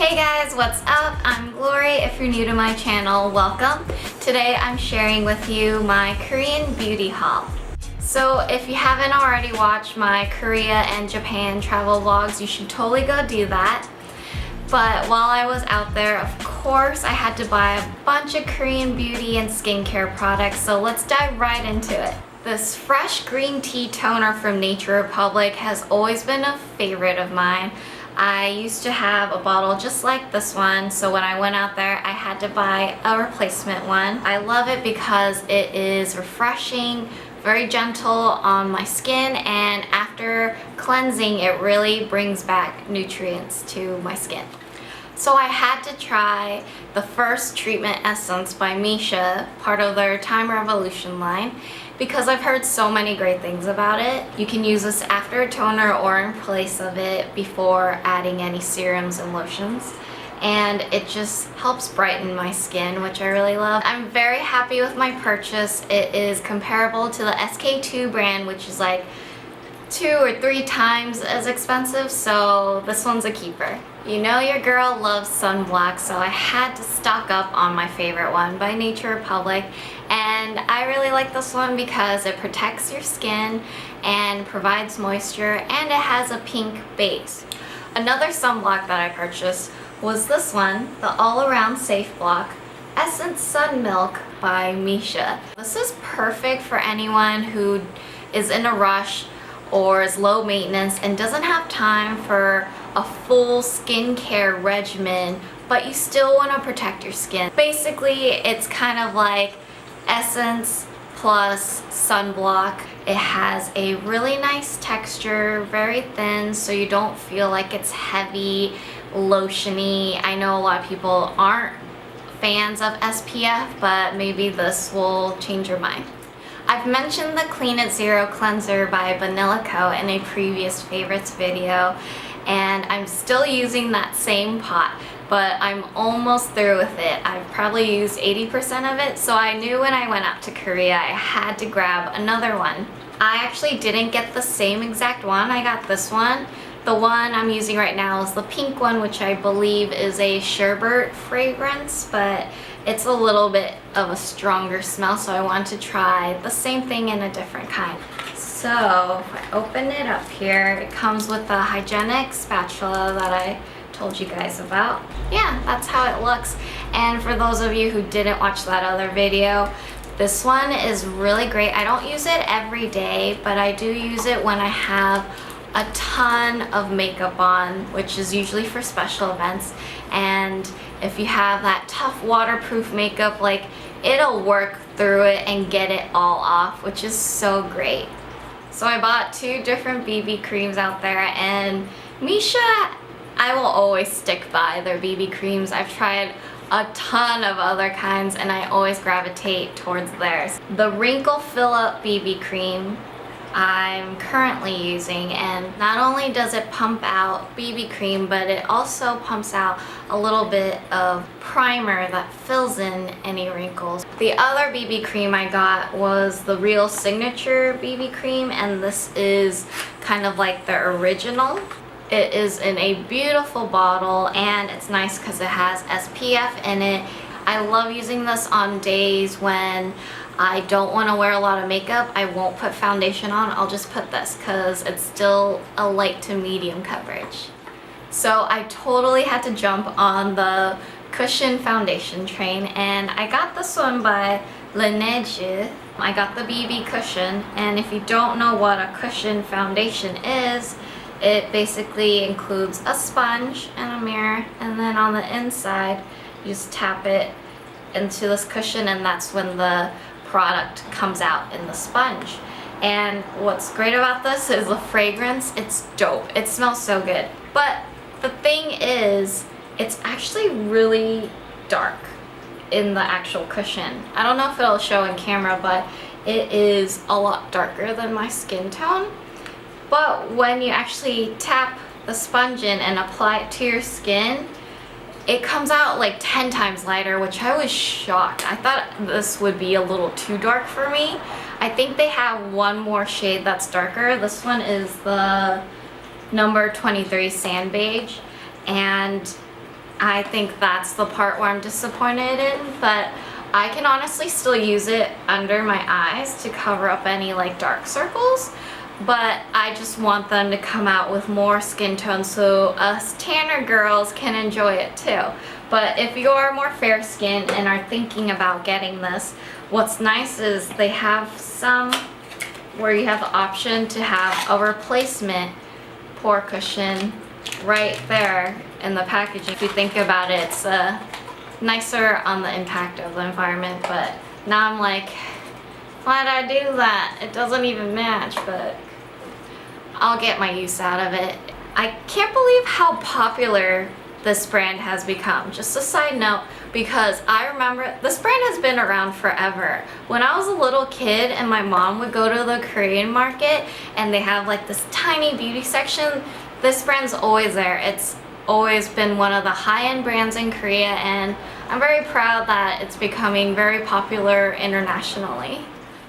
Hey guys, what's up? I'm Glory. If you're new to my channel, welcome. Today I'm sharing with you my Korean beauty haul. So if you haven't already watched my Korea and Japan travel vlogs, you should totally go do that. But while I was out there, of course, I had to buy a bunch of Korean beauty and skincare products, so let's dive right into it. This fresh green tea toner from Nature Republic has always been a favorite of mine. I used to have a bottle just like this one, so when I went out there, I had to buy a replacement one. I love it because it is refreshing, very gentle on my skin, and after cleansing, it really brings back nutrients to my skin. So I had to try the first treatment essence by Missha, part of their Time Revolution line, because I've heard so many great things about it. You can use this after a toner or in place of it before adding any serums and lotions. And it just helps brighten my skin, which I really love. I'm very happy with my purchase. It is comparable to the SK2 brand, which is like 2 or 3 times as expensive, so this one's a keeper. You know your girl loves sunblock, so I had to stock up on my favorite one by Nature Republic, and I really like this one because it protects your skin and provides moisture, and it has a pink base. Another sunblock that I purchased was this one, the All Around Safe Block Essence Sun Milk by Missha. This is perfect for anyone who is in a rush or is low maintenance and doesn't have time for a full skincare regimen, but you still want to protect your skin. Basically, it's kind of like essence plus sunblock. It has a really nice texture, very thin, so you don't feel like it's heavy, lotiony. I know a lot of people aren't fans of SPF, but maybe this will change your mind. I've mentioned the Clean at Zero cleanser by Banila in a previous favorites video, and I'm still using that same pot, but I'm almost through with it. I've probably used 80% of it, so I knew when I went out to Korea I had to grab another one. I actually didn't get the same exact one. I got this one. The one I'm using right now is the pink one, which I believe is a sherbet fragrance, but it's a little bit of a stronger smell, so I want to try the same thing in a different kind. So if I open it up here, it comes with the hygienic spatula that I told you guys about. Yeah, that's how it looks. And for those of you who didn't watch that other video, this one is really great. I don't use it every day, but I do use it when I have a ton of makeup on, which is usually for special events. And if you have that tough waterproof makeup, like, it'll work through it and get it all off, which is so great. So I bought 2 different BB creams out there, and Missha, I will always stick by their BB creams. I've tried a ton of other kinds and I always gravitate towards theirs. The Wrinkle Fill Up BB cream I'm currently using, and not only does it pump out BB cream, but it also pumps out a little bit of primer that fills in any wrinkles. The other BB cream I got was the Real Signature BB cream, and this is kind of like the original. It is in a beautiful bottle, and it's nice because it has SPF in it. I love using this on days when I don't want to wear a lot of makeup. I won't put foundation on. I'll just put this because it's still a light to medium coverage. So I totally had to jump on the cushion foundation train, and I got this one by Laniege. I got the BB cushion, and if you don't know what a cushion foundation is, it basically includes a sponge and a mirror, and then on the inside you just tap it into this cushion, and that's when the product comes out in the sponge. And what's great about this is the fragrance. It's dope. It smells so good. But the thing is, it's actually really dark in the actual cushion. I don't know if it'll show in camera, but it is a lot darker than my skin tone. But when you actually tap the sponge in and apply it to your skin, it comes out like 10 times lighter, which I was shocked. I thought this would be a little too dark for me. I think they have one more shade that's darker. This one is the number 23 Sand Beige, and I think that's the part where I'm disappointed in, but I can honestly still use it under my eyes to cover up any like dark circles, but I just want them to come out with more skin tone so us tanner girls can enjoy it too. But if you are more fair skinned and are thinking about getting this, what's nice is they have some where you have the option to have a replacement pore cushion right there in the packaging. If you think about it, it's nicer on the impact of the environment, but now I'm like, why'd I do that? It doesn't even match, but I'll get my use out of it. I can't believe how popular this brand has become. Just a side note, because I remember this brand has been around forever. When I was a little kid and my mom would go to the Korean market and they have like this tiny beauty section, this brand's always there. It's always been one of the high-end brands in Korea, and I'm very proud that it's becoming very popular internationally.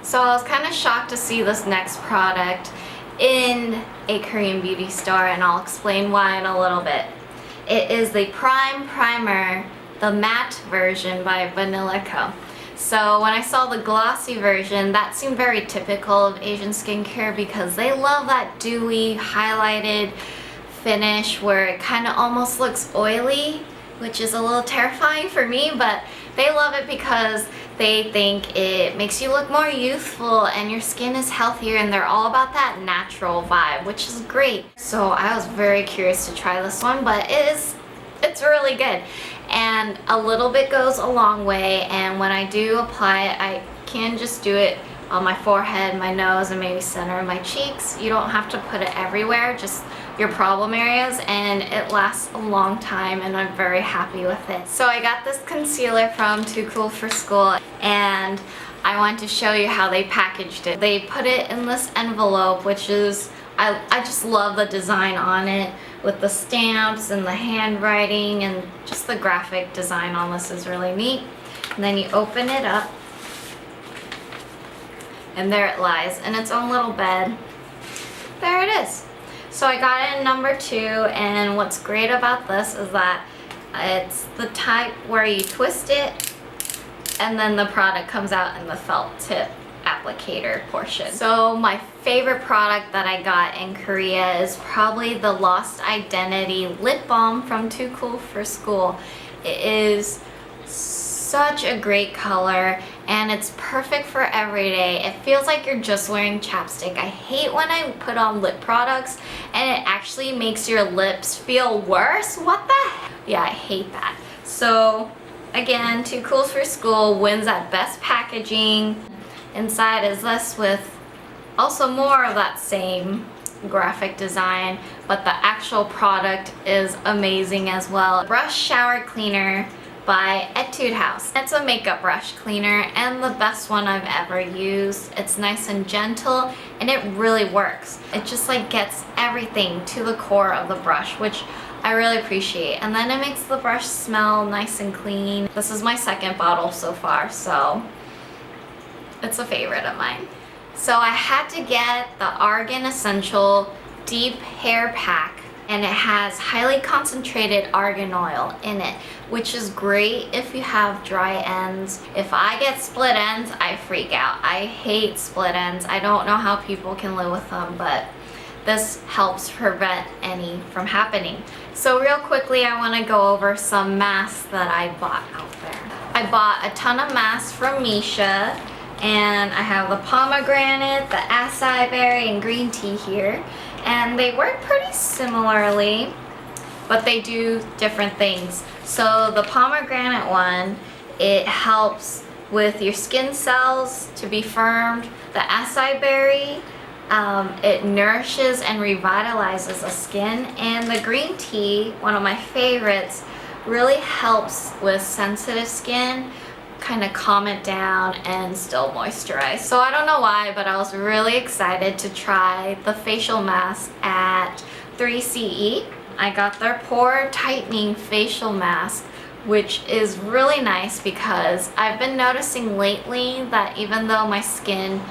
So I was kind of shocked to see this next product in a Korean beauty store, and I'll explain why in a little bit. It is the Prime Primer, the matte version by Banila Co. So when I saw the glossy version, that seemed very typical of Asian skincare because they love that dewy, highlighted finish where it kind of almost looks oily, which is a little terrifying for me, but they love it because they think it makes you look more youthful and your skin is healthier, and they're all about that natural vibe, which is great. So I was very curious to try this one, but it's really good. And a little bit goes a long way, and when I do apply it, I can just do it on my forehead, my nose, and maybe center of my cheeks. You don't have to put it everywhere, just your problem areas, and it lasts a long time, and I'm very happy with it. So I got this concealer from Too Cool for School, and I want to show you how they packaged it. They put it in this envelope, which is, I just love the design on it with the stamps and the handwriting, and just the graphic design on this is really neat. And then you open it up, and there it lies in its own little bed. There it is. So I got it in number 2, and what's great about this is that it's the type where you twist it and then the product comes out in the felt tip applicator portion. So my favorite product that I got in Korea is probably the Lost Identity Lip Balm from Too Cool for School. It is such a great color, and it's perfect for every day. It feels like you're just wearing chapstick. I hate when I put on lip products and it actually makes your lips feel worse. What the heck? Yeah, I hate that. So again, Too Cool for School wins at best packaging. Inside is this with also more of that same graphic design, but the actual product is amazing as well. Brush Shower Cleaner by Etude House. It's a makeup brush cleaner and the best one I've ever used. It's nice and gentle, and it really works. It just like gets everything to the core of the brush, which I really appreciate. And then it makes the brush smell nice and clean. This is my second bottle so far, so it's a favorite of mine. So I had to get the Argan Essential Deep Hair Pack, and it has highly concentrated argan oil in it, which is great if you have dry ends. If I get split ends, I freak out. I hate split ends. I don't know how people can live with them, but this helps prevent any from happening. So real quickly, I want to go over some masks that I bought out there. I bought a ton of masks from Missha, and I have the pomegranate, the acai berry, and green tea here. And they work pretty similarly, but they do different things. So the pomegranate one, it helps with your skin cells to be firmed. The acai berry, it nourishes and revitalizes the skin. And the green tea, one of my favorites, really helps with sensitive skin, kind of calm it down and still moisturize. So I don't know why, but I was really excited to try the facial mask at 3CE. I got their Pore Tightening facial mask, which is really nice because I've been noticing lately that even though my skin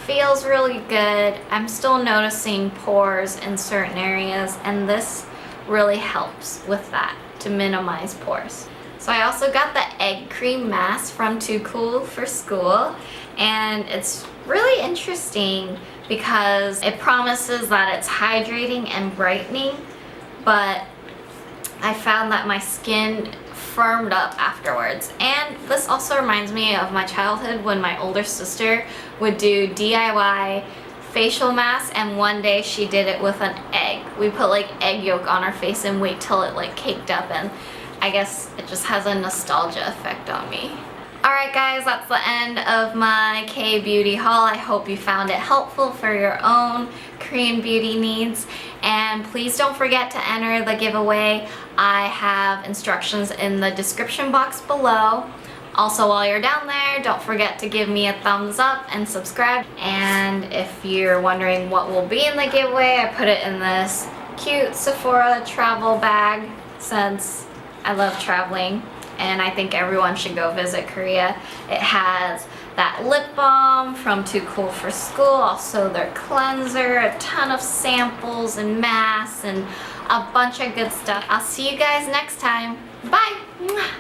feels really good, I'm still noticing pores in certain areas, and this really helps with that. to minimize pores. So I also got the egg cream mask from Too Cool for School, and it's really interesting because it promises that it's hydrating and brightening, but I found that my skin firmed up afterwards. And this also reminds me of my childhood when my older sister would do DIY facial masks, and one day she did it with an egg. We put like egg yolk on her face and wait till it like caked up, and I guess it just has a nostalgia effect on me. Alright guys, that's the end of my K-beauty haul. I hope you found it helpful for your own Korean beauty needs. And please don't forget to enter the giveaway. I have instructions in the description box below. Also, while you're down there, don't forget to give me a thumbs up and subscribe. And if you're wondering what will be in the giveaway, I put it in this cute Sephora travel bag since I love traveling and I think everyone should go visit Korea. It has that lip balm from Too Cool for School, also their cleanser, a ton of samples and masks, and a bunch of good stuff. I'll see you guys next time. Bye!